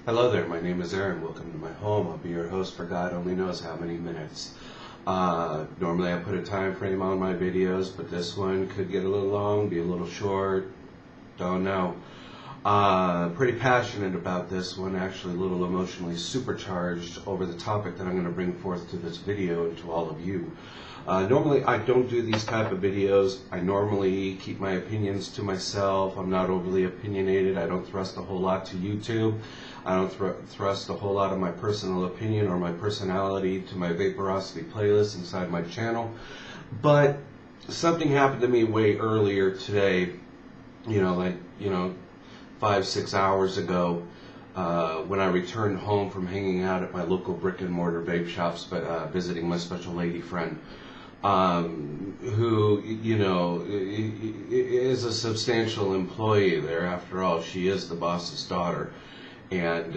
Hello there, my name is Aaron. Welcome to my home. I'll be your host for God only knows how many minutes. Normally I put a time frame on my videos, but this one could get a little long, be a little short, don't know. Pretty passionate about this one, actually a little emotionally supercharged over the topic that I'm going to bring forth to this video and to all of you. Normally I don't do these type of videos. I normally keep my opinions to myself. I'm not overly opinionated. I don't thrust a whole lot to YouTube. I don't thrust a whole lot of my personal opinion or my personality to my Vaporosity playlist inside my channel. But something happened to me way earlier today, 5-6 hours ago, when I returned home from hanging out at my local brick and mortar vape shops, visiting my special lady friend, who, is a substantial employee there. After all, she is the boss's daughter. And,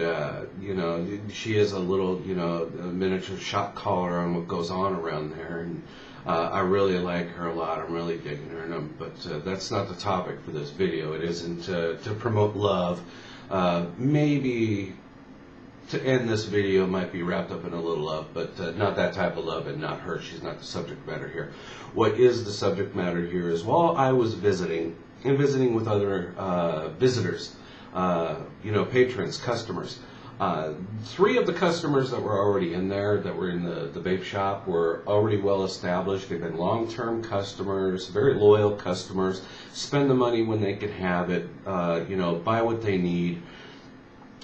she is a little, a miniature shot caller on what goes on around there. And I really like her a lot. I'm really digging her. But that's not the topic for this video. It isn't to promote love. Maybe to end this video might be wrapped up in a little love, but not that type of love, and not her. She's not the subject matter here. What is the subject matter here is, while I was visiting with other visitors, patrons, customers. 3 of the customers that were already in there, that were in the vape shop, were already well established. They've been long-term customers, very loyal customers, spend the money when they can have it, buy what they need.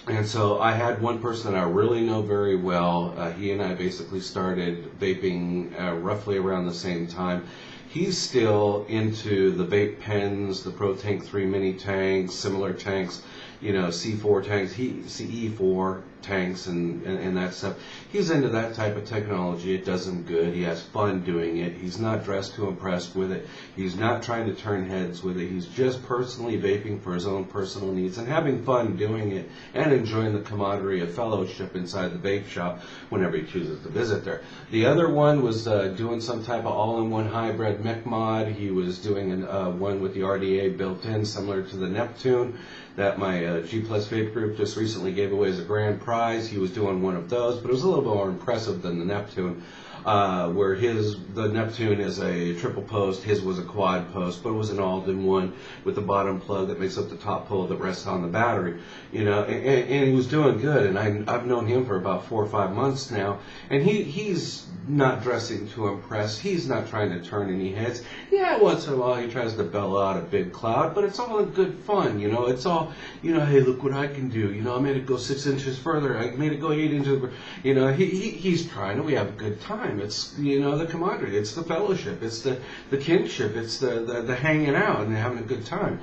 And so I had one person that I really know very well. He and I basically started vaping roughly around the same time. He's still into the vape pens, the Pro Tank 3 mini tanks, similar tanks, C4 tanks, CE4 tanks, and that stuff. He's into that type of technology. It does him good. He has fun doing it. He's not dressed to impress with it. He's not trying to turn heads with it. He's just personally vaping for his own personal needs and having fun doing it and enjoying the camaraderie of fellowship inside the vape shop whenever he chooses to visit there. The other one was doing some type of all-in-one hybrid mech mod. He was doing one with the RDA built in, similar to the Neptune that my G Plus Vape group just recently gave away as a grand prize. He was doing one of those, but it was a little bit more impressive than the Neptune, where the Neptune is a triple post, his was a quad post, but it was an all-in-one with the bottom plug that makes up the top pole that rests on the battery, and he was doing good. And I've known him for about 4 or 5 months now, and he's not dressing to impress. He's not trying to turn any heads. Yeah, once in a while he tries to bellow out a big cloud, but it's all in good fun, It's all, hey, look what I can do. I made it go 6 inches further. I made it go 8 inches. He's trying, and we have a good time. It's, the camaraderie. It's the fellowship. It's the kinship. It's the hanging out and having a good time.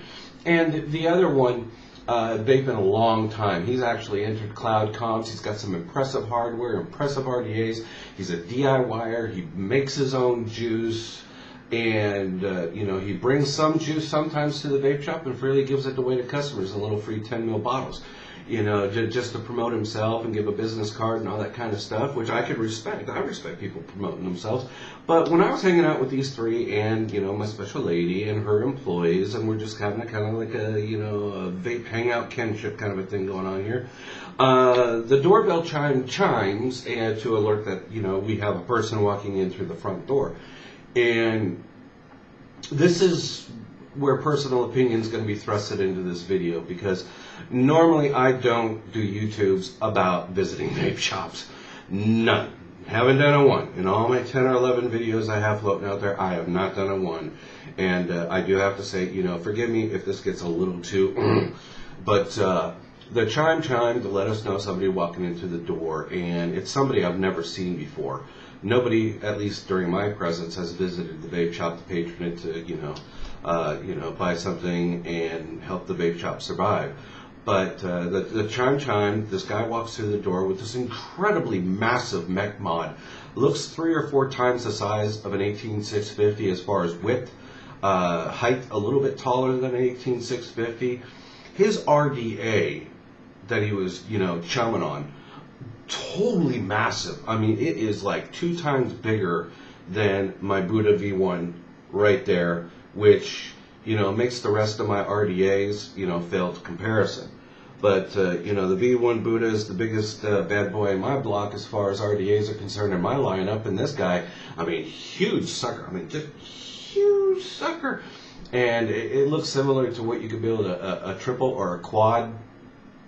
And the other one, they've been a long time. He's actually entered cloud comps. He's got some impressive hardware, impressive RDAs. He's a DIYer. He makes his own juice. And, he brings some juice sometimes to the vape shop and freely gives it away to customers in little free 10 ml bottles, just to promote himself and give a business card and all that kind of stuff, which I could respect. I respect people promoting themselves. But when I was hanging out with these 3 and, my special lady and her employees, and we're just having a kind of like a vape hangout kinship kind of a thing going on here, the doorbell chimes and to alert that, we have a person walking in through the front door. And this is where personal opinion is going to be thrusted into this video, because normally I don't do YouTubes about visiting vape shops. None. Haven't done a one. In all my 10 or 11 videos I have floating out there, I have not done a one. And I do have to say, forgive me if this gets a little too but the chime to let us know somebody walking into the door, and it's somebody I've never seen before. Nobody, at least during my presence, has visited the vape shop to patron it to, buy something and help the vape shop survive. But the chime, this guy walks through the door with this incredibly massive mech mod. Looks 3 or 4 times the size of an 18650 as far as width, height a little bit taller than an 18650. His RDA that he was, chumming on, totally massive. I mean, it is like 2 times bigger than my Buddha V1 right there, which, makes the rest of my RDAs, fail to comparison. But, you know, the V1 Buddha is the biggest bad boy in my block as far as RDAs are concerned in my lineup. And this guy, I mean, huge sucker. I mean, just huge sucker. And it looks similar to what you could build a triple or a quad,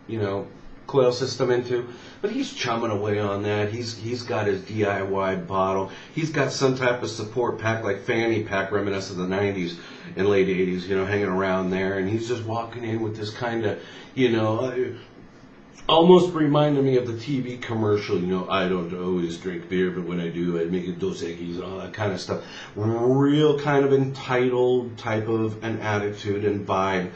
you know, coil system into. But he's chumming away on that. He's got his DIY bottle. He's got some type of support pack, like fanny pack, reminiscent of the 90s and late 80s, you know, hanging around there. And he's just walking in with this kind of, you know, almost reminded me of the TV commercial, you know, I don't always drink beer, but when I do, I make it Dos Equis and all that kind of stuff. Real kind of entitled type of an attitude and vibe.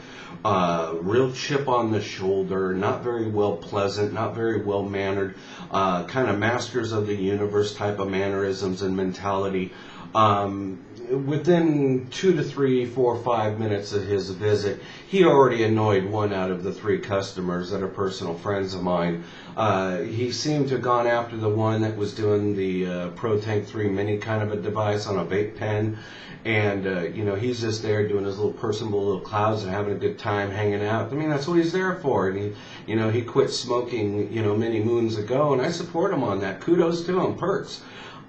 Real chip on the shoulder, not very well pleasant, not very well mannered, kind of masters of the universe type of mannerisms and mentality. Within 2 to 3, 4, 5 minutes of his visit, he already annoyed 1 out of the 3 customers that are personal friends of mine. He seemed to have gone after the one that was doing the Pro Tank 3 Mini kind of a device on a vape pen. And, you know, he's just there doing his little personal little clouds and having a good time hanging out. I mean, that's what he's there for. And he, you know, he quit smoking, you know, many moons ago, and I support him on that. Kudos to him, perks.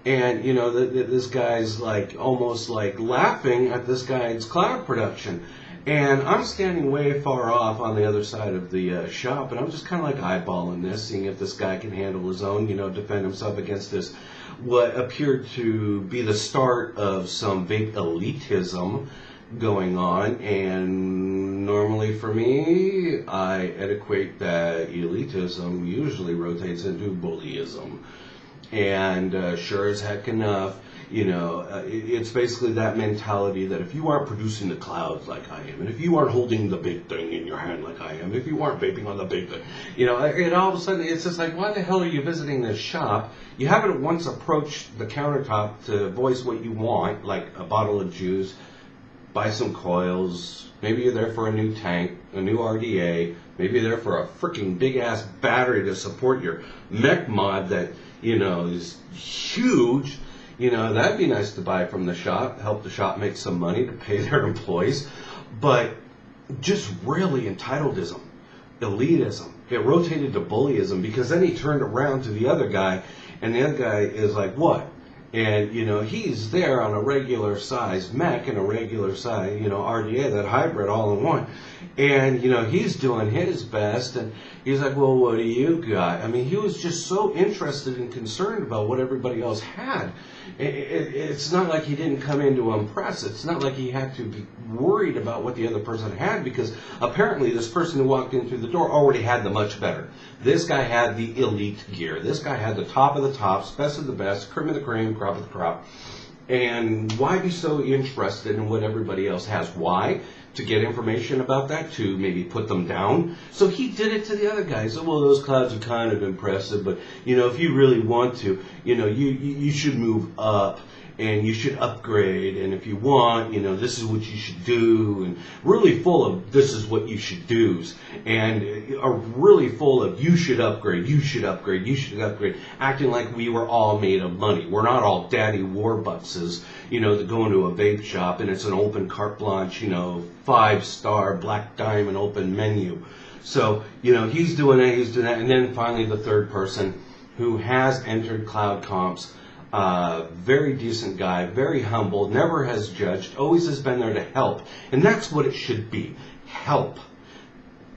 And, you know, this guy's like almost like laughing at this guy's cloud production. And I'm standing way far off on the other side of the shop, and I'm just kind of like eyeballing this, seeing if this guy can handle his own, you know, defend himself against this, what appeared to be the start of some vape elitism going on. And normally for me, I equate that elitism usually rotates into bullyism. And sure as heck enough, you know, it's basically that mentality that if you aren't producing the clouds like I am, and if you aren't holding the big thing in your hand like I am, if you aren't vaping on the big thing, you know, and all of a sudden it's just like, why the hell are you visiting this shop? You haven't once approached the countertop to voice what you want, like a bottle of juice, buy some coils, maybe you're there for a new tank, a new RDA, maybe you're there for a freaking big ass battery to support your mech mod that, you know, is huge. You know, that'd be nice to buy from the shop, help the shop make some money to pay their employees. But just really entitledism, elitism. It rotated to bullyism, because then he turned around to the other guy, and the other guy is like, what? And, you know, he's there on a regular size mech and a regular size, you know, RDA, that hybrid all in one. And, you know, he's doing his best, and he's like, well, what do you got? I mean, he was just so interested and concerned about what everybody else had. It's not like he didn't come in to impress. It's not like he had to be worried about what the other person had, because apparently this person who walked in through the door already had the much better. This guy had the elite gear. This guy had the top of the tops, best of the best, cream of the cream, crop of the crop. And why be so interested in what everybody else has? Why? To get information about that, to maybe put them down. So he did it to the other guys. So, well, those clouds are kind of impressive, but, you know, if you really want to, you know, you should move up, and you should upgrade, and if you want, you know, this is what you should do, and really full of this is what you should do's, and are really full of you should upgrade, you should upgrade, you should upgrade, acting like we were all made of money. We're not all daddy warbuckses, you know, that go into a vape shop and it's an open carte blanche, you know, 5-star black diamond open menu. So, you know, he's doing that, and then finally the third person who has entered cloud comps. Very decent guy, very humble, never has judged, always has been there to help. And that's what it should be. Help.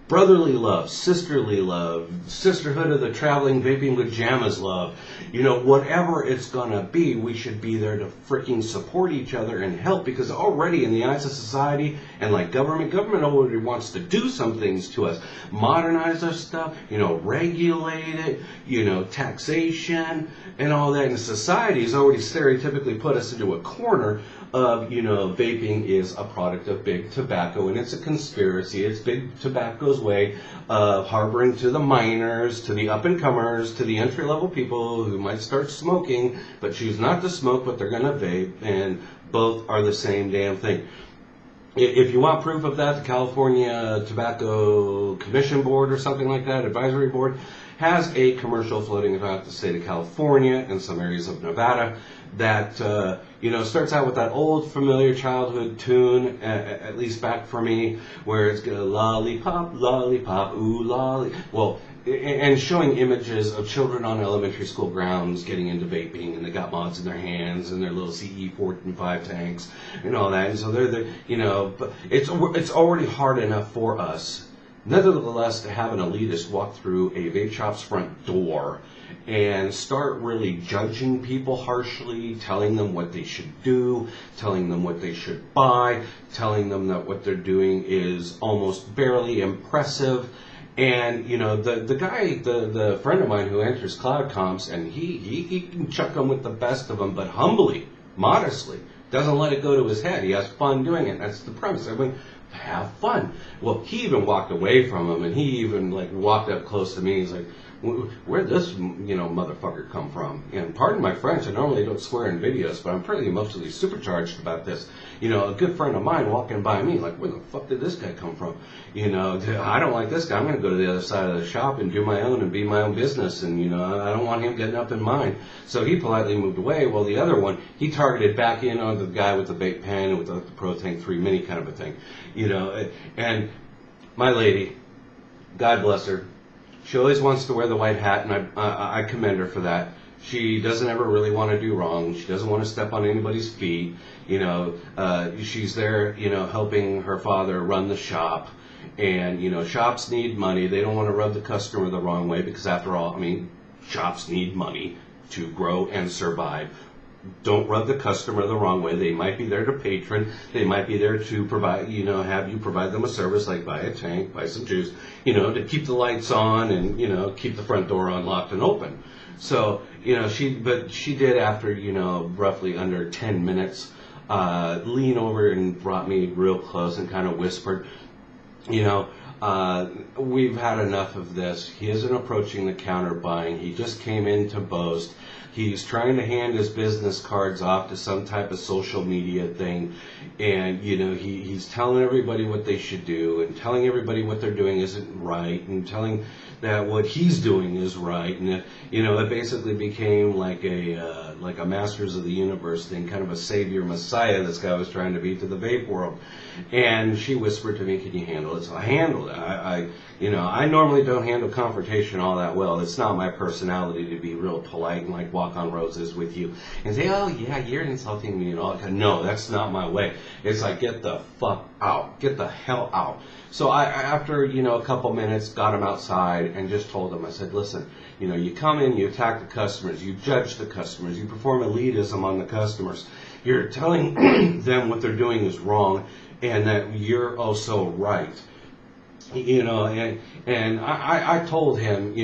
Brotherly love, sisterly love, sisterhood of the traveling vaping pajamas love. You know, whatever it's gonna be, we should be there to freaking support each other and help, because already in the eyes of society and like government already wants to do some things to us. Modernize our stuff, you know, regulate it, you know, taxation and all that. And society has already stereotypically put us into a corner of, you know, vaping is a product of big tobacco, and it's a conspiracy. It's big tobacco's way of harboring to the minors, to the up-and-comers, to the entry-level people who might start smoking, but choose not to smoke, but they're going to vape, and both are the same damn thing. If you want proof of that, the California Tobacco Commission Board or something like that, advisory board, has a commercial floating throughout the state of California and some areas of Nevada that, starts out with that old familiar childhood tune, at least back for me, where it's going lollipop, lollipop, ooh, lolly. Well, and showing images of children on elementary school grounds getting into vaping, and they got mods in their hands and their little CE-4 tanks and all that. And so but it's already hard enough for us, nevertheless, to have an elitist walk through a vape shop's front door and start really judging people harshly, telling them what they should do, telling them what they should buy, telling them that what they're doing is almost barely impressive. And, the guy, the friend of mine who enters cloud comps, and he can chuck them with the best of them, but humbly, modestly, doesn't let it go to his head. He has fun doing it. That's the premise. I mean, have fun. Well, he even walked away from him, and he even walked up close to me. He's like, where'd this, motherfucker come from? And pardon my French, I normally don't swear in videos, but I'm pretty emotionally supercharged about this. A good friend of mine walking by me, like, where the fuck did this guy come from? I don't like this guy. I'm going to go to the other side of the shop and do my own and be my own business. And, I don't want him getting up in mine. So he politely moved away. Well, the other one, he targeted back in on the guy with the vape pen and with the Pro Tank 3 Mini kind of a thing. And my lady, God bless her, she always wants to wear the white hat, and I commend her for that. She doesn't ever really want to do wrong. She doesn't want to step on anybody's feet. She's there, helping her father run the shop. And, shops need money. They don't want to rub the customer the wrong way because, after all, shops need money to grow and survive. Don't rub the customer the wrong way. They might be there to patron. They might be there to provide, have you provide them a service like buy a tank, buy some juice, to keep the lights on and, keep the front door unlocked and open. So, she did, after, roughly under 10 minutes, lean over and brought me real close and kind of whispered, we've had enough of this. He isn't approaching the counter buying. He just came in to boast. He's trying to hand his business cards off to some type of social media thing. And, he's telling everybody what they should do and telling everybody what they're doing isn't right and telling that what he's doing is right. And, it basically became like a Masters of the Universe thing, kind of a savior messiah this guy was trying to be to the vape world. And she whispered to me, can you handle it? So I handled it. I normally don't handle confrontation all that well. It's not my personality to be real polite and walk on roses with you and say, oh yeah, you're insulting me and all that. No, that's not my way. It's like, get the fuck out. Get the hell out. So I after, a couple minutes, got him outside and just told him, I said, listen, you come in, you attack the customers, you judge the customers, you perform elitism on the customers. You're telling them what they're doing is wrong and that you're also right. And I told him,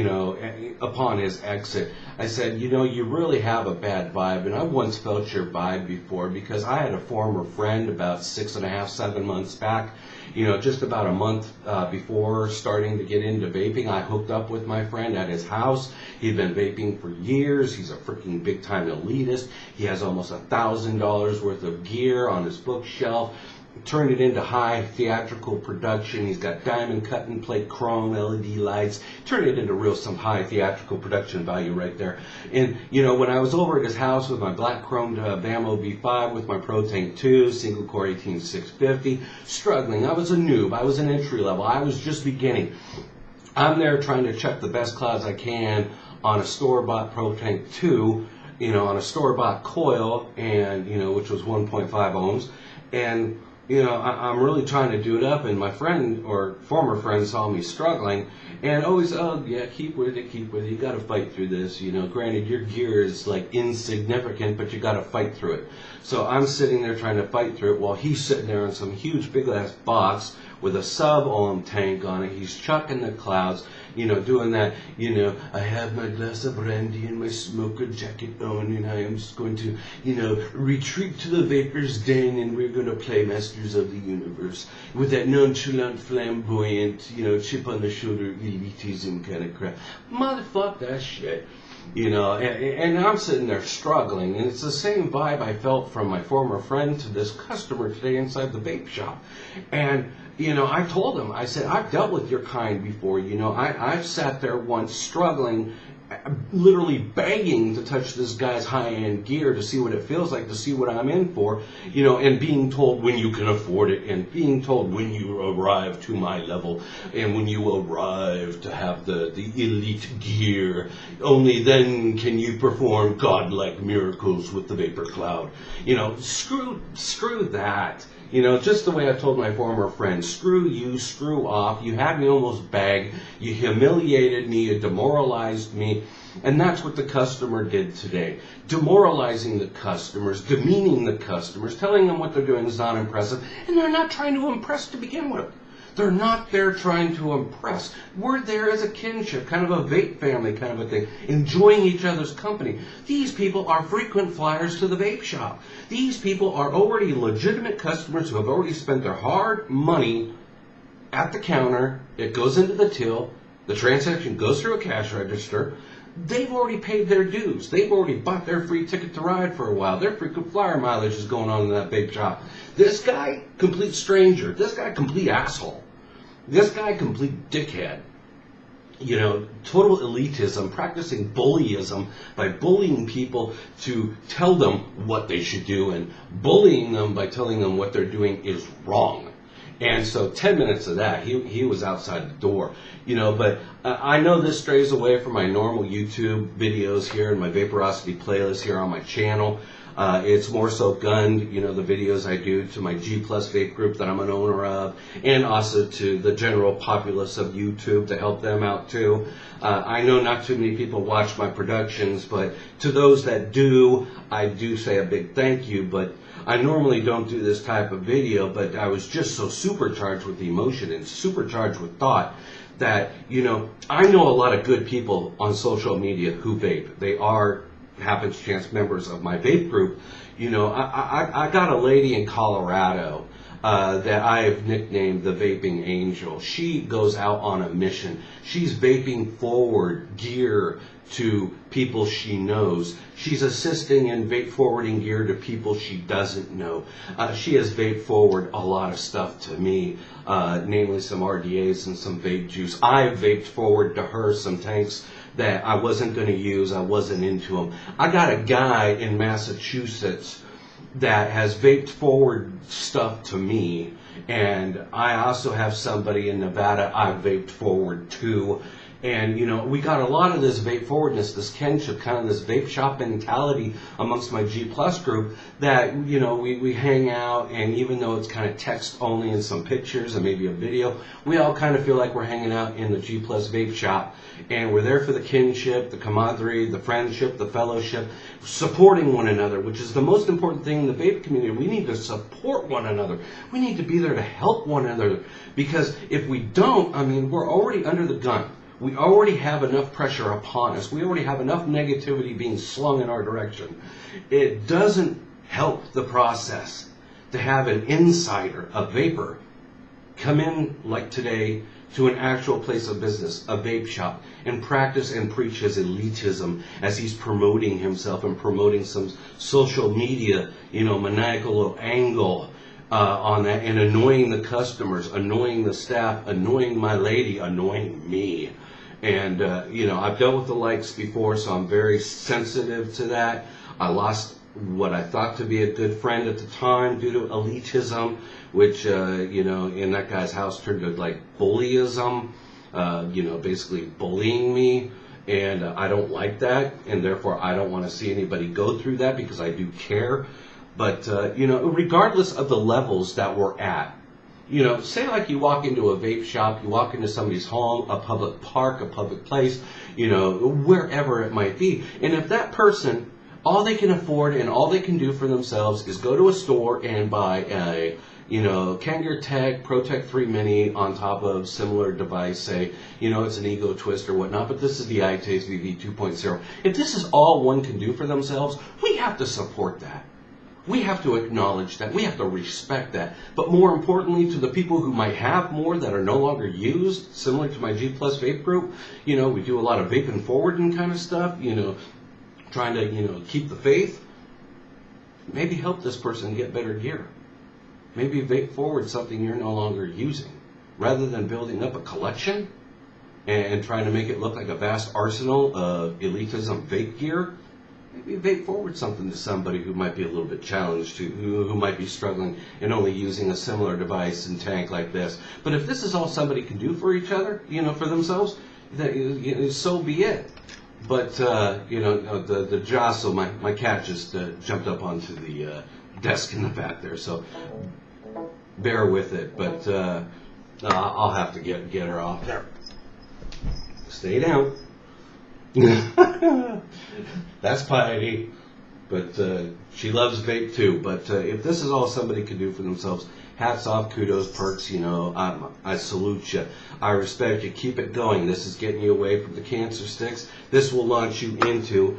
upon his exit, I said, you really have a bad vibe, and I once felt your vibe before because I had a former friend about 6.5, 7 months back, just about a month before starting to get into vaping. I hooked up with my friend at his house. He'd been vaping for years. He's a freaking big time elitist. He has almost $1,000 worth of gear on his bookshelf. Turned it into high theatrical production. He's got diamond cut and plate chrome LED lights. Turned it into some high theatrical production value right there. And when I was over at his house with my black chromed Vamo V5 with my Pro Tank 2 single core 18650, struggling. I was a noob. I was an entry level. I was just beginning. I'm there trying to chuck the best clouds I can on a store-bought Pro Tank 2, on a store-bought coil, and which was 1.5 ohms, and I'm really trying to do it up, and my friend or former friend saw me struggling, and always, oh yeah, keep with it, you got to fight through this, granted your gear is insignificant, but you got to fight through it. So I'm sitting there trying to fight through it while he's sitting there in some huge big ass box with a sub-ohm tank on it. He's chucking the clouds, doing that, I have my glass of brandy and my smoker jacket on, and I am just going to, retreat to the vapor's den, and we're going to play Masters of the Universe with that nonchalant, flamboyant, chip on the shoulder elitism kind of crap. Motherfuck that shit. And I'm sitting there struggling, and it's the same vibe I felt from my former friend to this customer today inside the vape shop. And I told him, I said, I've dealt with your kind before. I've sat there once struggling, literally begging to touch this guy's high-end gear to see what it feels like, to see what I'm in for, and being told when you can afford it, and being told when you arrive to my level, and when you arrive to have the elite gear, only then can you perform godlike miracles with the vapor cloud. Screw that. Just the way I told my former friend, screw you, screw off. You had me almost bag. You humiliated me. You demoralized me. And that's what the customer did today. Demoralizing the customers, demeaning the customers, telling them what they're doing is not impressive. And they're not trying to impress to begin with. They're not there trying to impress. We're there as a kinship, kind of a vape family kind of a thing, enjoying each other's company. These people are frequent flyers to the vape shop. These people are already legitimate customers who have already spent their hard money at the counter. It goes into the till. The transaction goes through a cash register. They've already paid their dues. They've already bought their free ticket to ride for a while. Their frequent flyer mileage is going on in that vape shop. This guy, complete stranger. This guy, complete asshole. This guy, complete dickhead. Total elitism, practicing bullyism by bullying people to tell them what they should do and bullying them by telling them what they're doing is wrong. And so 10 minutes of that, he was outside the door, but I know this strays away from my normal YouTube videos here and my Vaporosity playlist here on my channel. It's more so gunned, the videos I do to my G Plus Vape group that I'm an owner of, and also to the general populace of YouTube to help them out too. I know not too many people watch my productions, but to those that do, I do say a big thank you. But I normally don't do this type of video, but I was just so supercharged with emotion and supercharged with thought that, I know a lot of good people on social media who vape. They are happens chance members of my vape group. I got a lady in Colorado that I have nicknamed the Vaping Angel. She goes out on a mission. She's vaping forward gear to people she knows. She's assisting in vape forwarding gear to people she doesn't know. She has vape forward a lot of stuff to me, namely some RDAs and some vape juice. I've vaped forward to her some tanks that I wasn't going to use. I wasn't into them. I got a guy in Massachusetts that has vaped forward stuff to me, and I also have somebody in Nevada I've vaped forward to. And, we got a lot of this vape forwardness, this kinship, kind of this vape shop mentality amongst my G Plus group that, we hang out, and even though it's kind of text only and some pictures and maybe a video, we all kind of feel like we're hanging out in the G Plus vape shop, and we're there for the kinship, the camaraderie, the friendship, the fellowship, supporting one another, which is the most important thing in the vape community. We need to support one another. We need to be there to help one another, because if we don't, we're already under the gun. We already have enough pressure upon us. We already have enough negativity being slung in our direction. It doesn't help the process to have an insider, a vapor, come in like today to an actual place of business, a vape shop, and practice and preach his elitism as he's promoting himself and promoting some social media, maniacal angle on that, and annoying the customers, annoying the staff, annoying my lady, annoying me. And, I've dealt with the likes before, so I'm very sensitive to that. I lost what I thought to be a good friend at the time due to elitism, which, in that guy's house turned to like bullyism, basically bullying me. And I don't like that, and therefore I don't want to see anybody go through that because I do care. But, regardless of the levels that we're at, say like you walk into a vape shop, you walk into somebody's home, a public park, a public place, wherever it might be. And if that person, all they can afford and all they can do for themselves is go to a store and buy a, Kangaroo Tech, ProTech 3 Mini on top of similar device, say, it's an ego twist or whatnot, but this is the Elietest VV 2.0. If this is all one can do for themselves, we have to support that. We have to acknowledge that. We have to respect that. But more importantly, to the people who might have more that are no longer used, similar to my G Plus Vape group, we do a lot of vaping forwarding kind of stuff, trying to, keep the faith. Maybe help this person get better gear. Maybe vape forward something you're no longer using. Rather than building up a collection and trying to make it look like a vast arsenal of elitism vape gear, maybe vape forward something to somebody who might be a little bit challenged, who might be struggling and only using a similar device and tank like this. But if this is all somebody can do for each other, for themselves, so be it. But, the jostle, my cat just jumped up onto the desk in the back there, so bear with it. But I'll have to get her off there. Stay down. That's piety. But she loves vape too. But if this is all somebody can do for themselves, hats off, kudos, perks, I salute you. I respect you. Keep it going. This is getting you away from the cancer sticks. This will launch you into,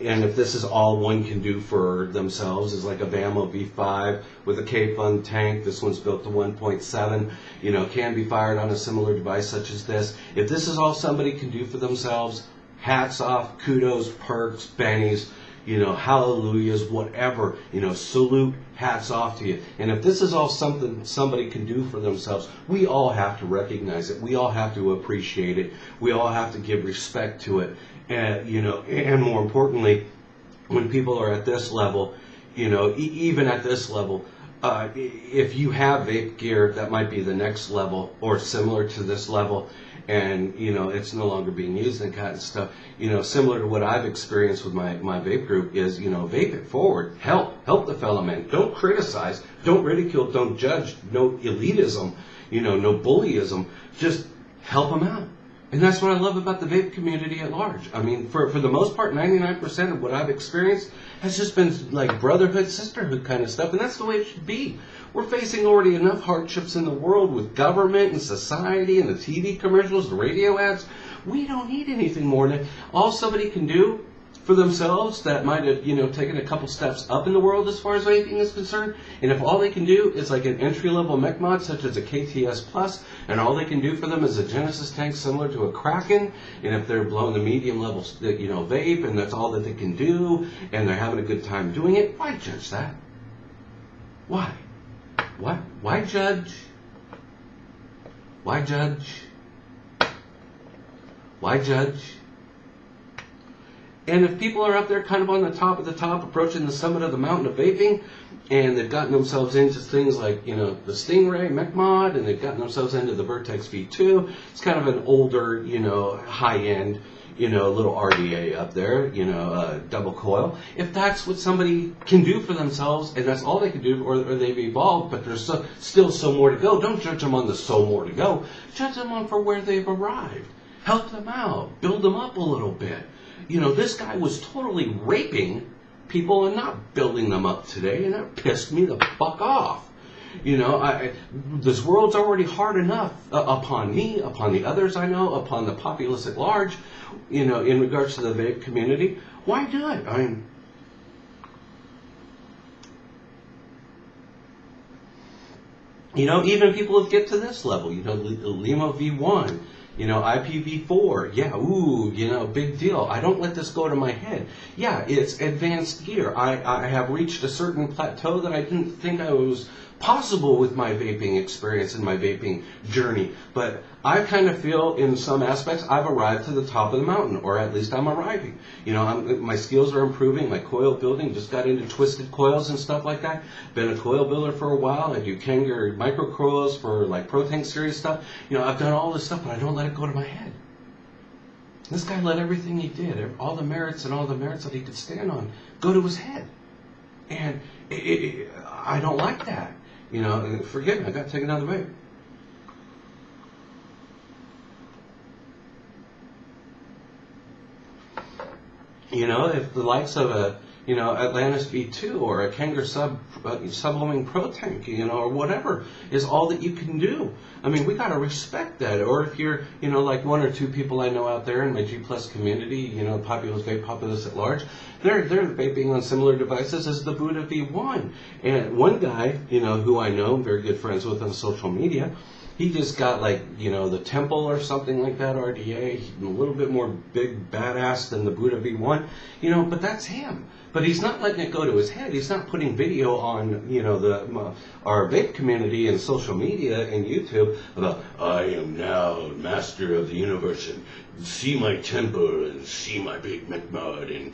and if this is all one can do for themselves, is like a Bamo V5 with a K-Fun tank. This one's built to 1.7, can be fired on a similar device such as this. If this is all somebody can do for themselves, hats off, kudos, perks, bennies, hallelujahs, whatever, salute, hats off to you. And if this is all something somebody can do for themselves, we all have to recognize it. We all have to appreciate it. We all have to give respect to it. And, and more importantly, when people are at this level, even at this level, if you have vape gear that might be the next level or similar to this level, and it's no longer being used and kind of stuff, similar to what I've experienced with my vape group is, vape it forward, help the fellow man, don't criticize, don't ridicule, don't judge, no elitism, no bullyism, just help them out. And that's what I love about the vape community at large. I mean, for the most part, 99% of what I've experienced has just been like brotherhood, sisterhood kind of stuff, and that's the way it should be. We're facing already enough hardships in the world with government and society and the TV commercials, the radio ads. We don't need anything more than all somebody can do for themselves that might have, taken a couple steps up in the world as far as vaping is concerned. And if all they can do is like an entry-level mech mod such as a KTS Plus, and all they can do for them is a Genesis tank similar to a Kraken, and if they're blowing the medium level, vape, and that's all that they can do, and they're having a good time doing it, why judge that? Why? Why judge? Why judge? Why judge? And if people are up there kind of on the top of the top, approaching the summit of the mountain of vaping, and they've gotten themselves into things like, the Stingray Mech Mod, and they've gotten themselves into the Vertex V2, it's kind of an older, high-end, little RDA up there, double coil. If that's what somebody can do for themselves, and that's all they can do, or they've evolved, but there's still so more to go, don't judge them on the so more to go. Judge them on for where they've arrived. Help them out. Build them up a little bit. This guy was totally raping people and not building them up today, and that pissed me the fuck off. This world's already hard enough upon me, upon the others I know, upon the populace at large, in regards to the vape community. Why do it? I mean, even people that get to this level, Limo V1, IPv4, yeah, ooh, big deal. I don't let this go to my head. Yeah, it's advanced gear. I have reached a certain plateau that I didn't think I was possible with my vaping experience and my vaping journey. But I kind of feel in some aspects I've arrived to the top of the mountain, or at least I'm arriving. My skills are improving, my coil building, just got into twisted coils and stuff like that. Been a coil builder for a while. I do Kanger micro coils for like Pro Tank series stuff. I've done all this stuff, but I don't let it go to my head. This guy let everything he did, all the merits that he could stand on, go to his head. And I don't like that. Forgive me, I got to take another vape. If the likes of a Atlantis V2 or a Kanger subliming Pro Tank, or whatever is all that you can do. I mean, we got to respect that. Or if you're, like one or two people I know out there in my G Plus community, Populous Vape Populace at large, they're vaping on similar devices as the Buddha V1. And one guy, who I know, I'm very good friends with on social media, he just got the Temple or something like that, RDA, a little bit more big badass than the Buddha V1, but that's him. But he's not letting it go to his head. He's not putting video on, our vape community and social media and YouTube about, I am now master of the universe and see my temper and see my big McMud and,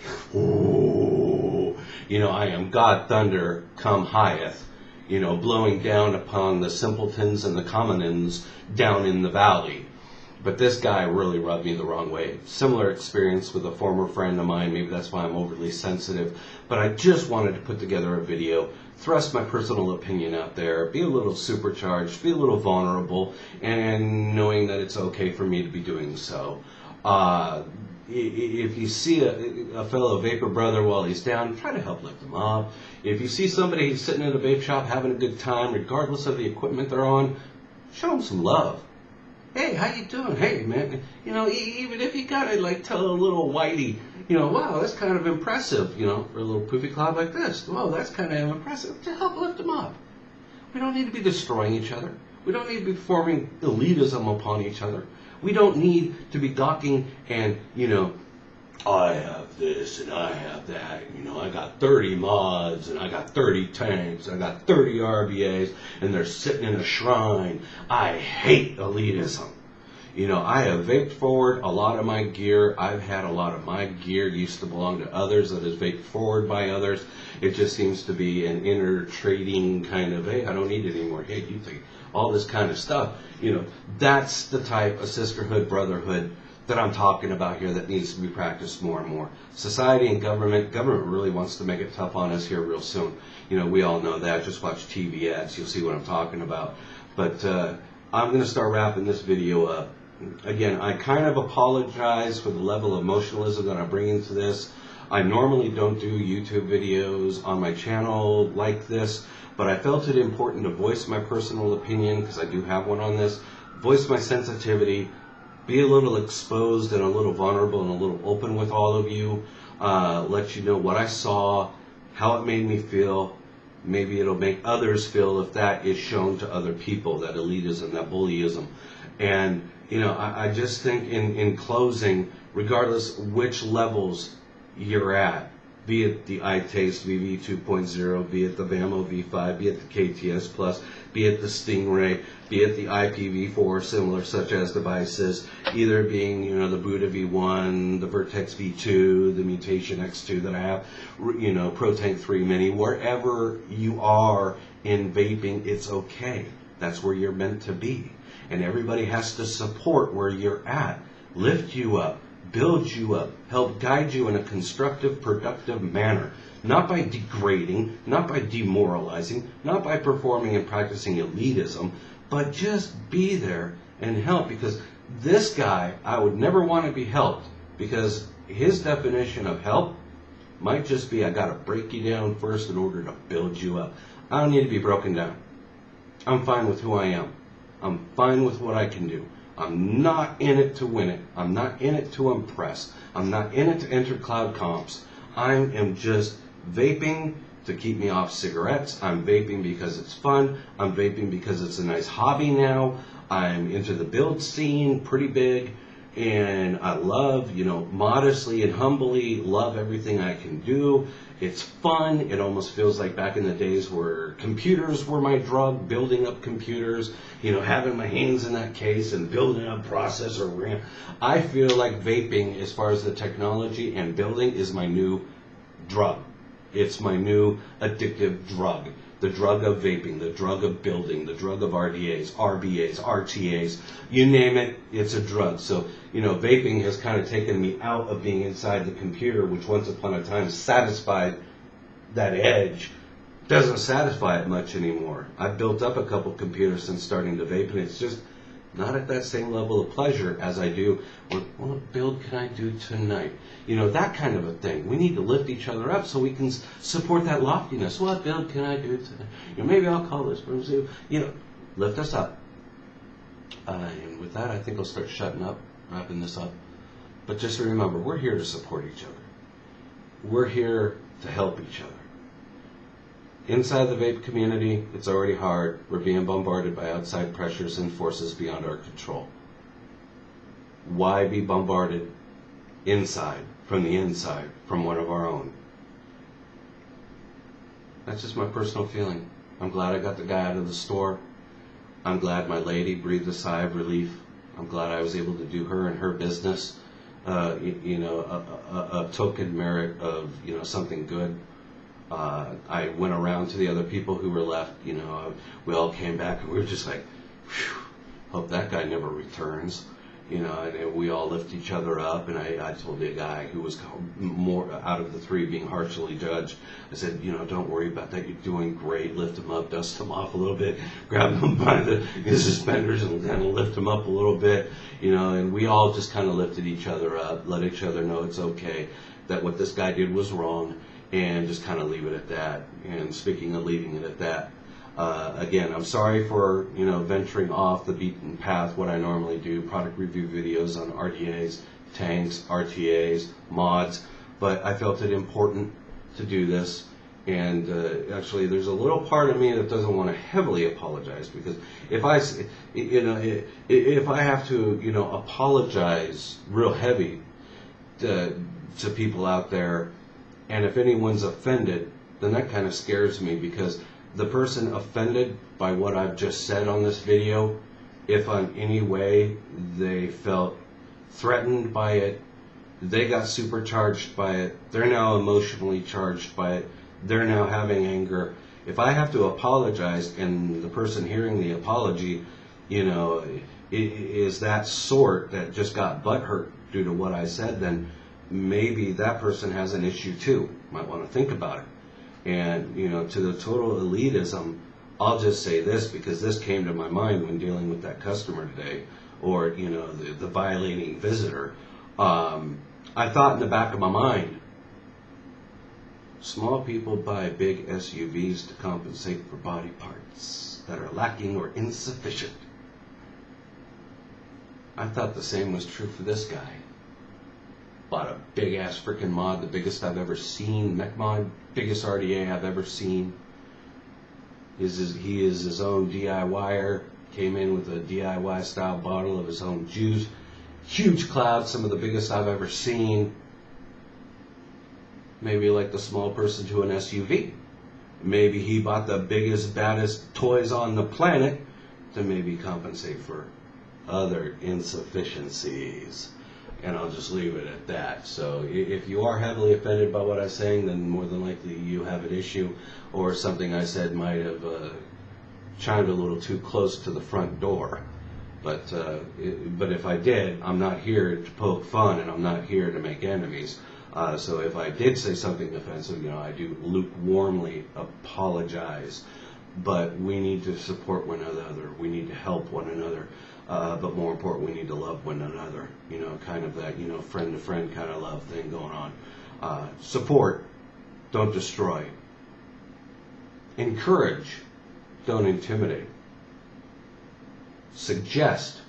I am God Thunder come higheth. Blowing down upon the simpletons and the commonins down in the valley. But this guy really rubbed me the wrong way. Similar experience with a former friend of mine. Maybe that's why I'm overly sensitive. But I just wanted to put together a video, thrust my personal opinion out there, be a little supercharged, be a little vulnerable, and knowing that it's okay for me to be doing so. If you see a fellow vapor brother while he's down, try to help lift him up. If you see somebody sitting in a vape shop having a good time, regardless of the equipment they're on, show them some love. Hey, how you doing? Hey, man. Even if you gotta tell a little whitey, wow, that's kind of impressive. For a little poofy cloud like this. Whoa, that's kind of impressive. To help lift them up. We don't need to be destroying each other. We don't need to be forming elitism upon each other. We don't need to be gawking and, I have this and I have that. I got 30 mods and I got 30 tanks. I got 30 RBAs and they're sitting in a shrine. I hate elitism. I have vaped forward a lot of my gear. I've had a lot of my gear used to belong to others that is vaped forward by others. It just seems to be an inner trading kind of, hey, I don't need it anymore. Hey, you think all this kind of stuff. That's the type of sisterhood, brotherhood that I'm talking about here that needs to be practiced more and more. Society and government really wants to make it tough on us here real soon. We all know that. Just watch TV ads. You'll see what I'm talking about. But I'm going to start wrapping this video up. Again, I kind of apologize for the level of emotionalism that I bring into this. I normally don't do YouTube videos on my channel like this, but I felt it important to voice my personal opinion, because I do have one on this, voice my sensitivity, be a little exposed and a little vulnerable and a little open with all of you, let you know what I saw, how it made me feel. Maybe it'll make others feel if that is shown to other people, that elitism, that bullyism. And, I just think in closing, regardless which levels you're at, be it the Elietest VV 2.0, be it the VAMO V5, be it the KTS Plus, be it the Stingray, be it the IPv4, similar such as devices, either being, the Buddha V1, the Vertex V2, the Mutation X2 that I have, Pro Tank 3 Mini, wherever you are in vaping, it's okay. That's where you're meant to be. And everybody has to support where you're at, lift you up, build you up, help guide you in a constructive, productive manner. Not by degrading, not by demoralizing, not by performing and practicing elitism, but just be there and help. Because this guy, I would never want to be helped, because his definition of help might just be, I got to break you down first in order to build you up. I don't need to be broken down. I'm fine with who I am. I'm fine with what I can do. I'm not in it to win it. I'm not in it to impress. I'm not in it to enter cloud comps. I am just vaping to keep me off cigarettes. I'm vaping because it's fun. I'm vaping because it's a nice hobby now. I'm into the build scene pretty big. And I love, modestly and humbly love everything I can do. It's fun. It almost feels like back in the days where computers were my drug, building up computers, having my hands in that case and building up processor RAM. I feel like vaping, as far as the technology and building, is my new drug. It's my new addictive drug. The drug of vaping, the drug of building, the drug of RDAs, RBAs, RTAs, you name it, it's a drug. So, vaping has kind of taken me out of being inside the computer, which once upon a time satisfied that edge. Doesn't satisfy it much anymore. I've built up a couple computers since starting to vape, and it's just Not at that same level of pleasure as I do with, what build can I do tonight? You know, that kind of a thing. We need to lift each other up so we can support that loftiness. What build can I do tonight? You know, maybe I'll call this person. You know, lift us up. And with that, I think I'll start shutting up, wrapping this up. But just remember, we're here to support each other. We're here to help each other. Inside the vape community, it's already hard. We're being bombarded by outside pressures and forces beyond our control. Why be bombarded inside, from the inside, from one of our own? That's just my personal feeling. I'm glad I got the guy out of the store. I'm glad my lady breathed a sigh of relief. I'm glad I was able to do her and her business, a token merit of, something good. I went around to the other people who were left, we all came back and we were just like, whew, hope that guy never returns, and we all lift each other up. And I told the guy who was more out of the three being harshly judged, I said, don't worry about that. You're doing great. Lift him up, dust him off a little bit, grab him by his suspenders and kind of lift him up a little bit, and we all just kind of lifted each other up, let each other know it's okay, that what this guy did was wrong, and just kind of leave it at that. And speaking of leaving it at that, again, I'm sorry for, venturing off the beaten path, what I normally do, product review videos on RDAs, tanks, RTAs, mods, but I felt it important to do this. And actually, there's a little part of me that doesn't want to heavily apologize, because if I have to, apologize real heavy to people out there, and if anyone's offended, then that kind of scares me, because the person offended by what I've just said on this video, if in any way they felt threatened by it, they got supercharged by it, they're now emotionally charged by it, they're now having anger. If I have to apologize and the person hearing the apology, is that sort that just got butthurt due to what I said, then maybe that person has an issue too. Might want to think about it. And, to the total elitism, I'll just say this, because this came to my mind when dealing with that customer today, or, the violating visitor. I thought in the back of my mind, small people buy big SUVs to compensate for body parts that are lacking or insufficient. I thought the same was true for this guy. Bought a big ass freaking mod, the biggest I've ever seen, mech mod, biggest RDA I've ever seen. He is his own DIYer, came in with a DIY style bottle of his own juice, huge clouds, some of the biggest I've ever seen. Maybe like the small person to an SUV. Maybe he bought the biggest, baddest toys on the planet to maybe compensate for other insufficiencies. And I'll just leave it at that. So if you are heavily offended by what I'm saying, then more than likely you have an issue, or something I said might have chimed a little too close to the front door. But if I did, I'm not here to poke fun, and I'm not here to make enemies. So if I did say something offensive, I do lukewarmly apologize. But we need to support one another. We need to help one another. But more important, we need to love one another. Kind of that, friend to friend kind of love thing going on. Support, don't destroy. Encourage, don't intimidate. Suggest,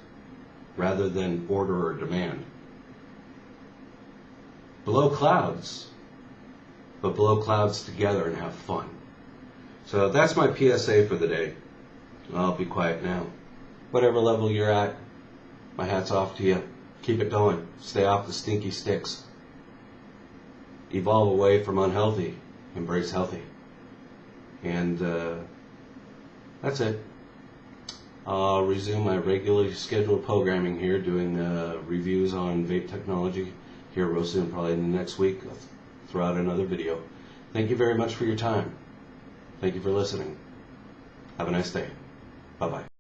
rather than order or demand. Blow clouds, but blow clouds together and have fun. So that's my PSA for the day. I'll be quiet now. Whatever level you're at, my hat's off to you. Keep it going. Stay off the stinky sticks. Evolve away from unhealthy. Embrace healthy. And that's it. I'll resume my regularly scheduled programming here, doing reviews on vape technology here real soon, probably in the next week. I'll throw out another video. Thank you very much for your time. Thank you for listening. Have a nice day. Bye-bye.